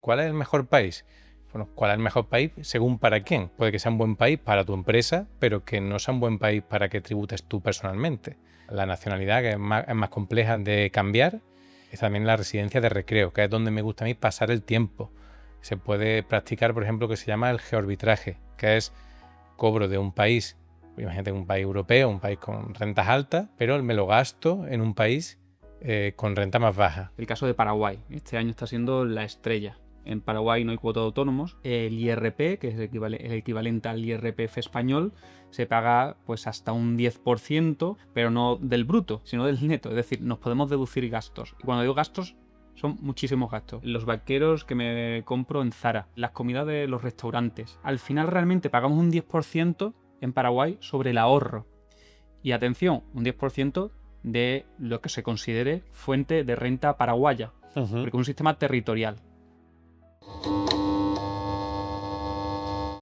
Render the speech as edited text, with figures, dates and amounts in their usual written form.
¿Cuál es el mejor país? Bueno, ¿cuál es el mejor país según para quién? Puede que sea un buen país para tu empresa, pero que no sea un buen país para que tributes tú personalmente. La nacionalidad, que es más compleja de cambiar, es también la residencia de recreo, que es donde me gusta a mí pasar el tiempo. Se puede practicar, por ejemplo, lo que se llama el geoarbitraje, que es cobro de un país, imagínate un país europeo, un país con rentas altas, pero me lo gasto en un país con renta más baja. El caso de Paraguay, este año está siendo la estrella. En Paraguay no hay cuota de autónomos. El IRP, que es el equivalente al IRPF español, se paga pues hasta un 10%, pero no del bruto, sino del neto. Es decir, nos podemos deducir gastos. Y cuando digo gastos, son muchísimos gastos. Los vaqueros que me compro en Zara, las comidas de los restaurantes. Al final realmente pagamos un 10% en Paraguay sobre el ahorro. Y atención, un 10% de lo que se considere fuente de renta paraguaya, porque es un sistema territorial.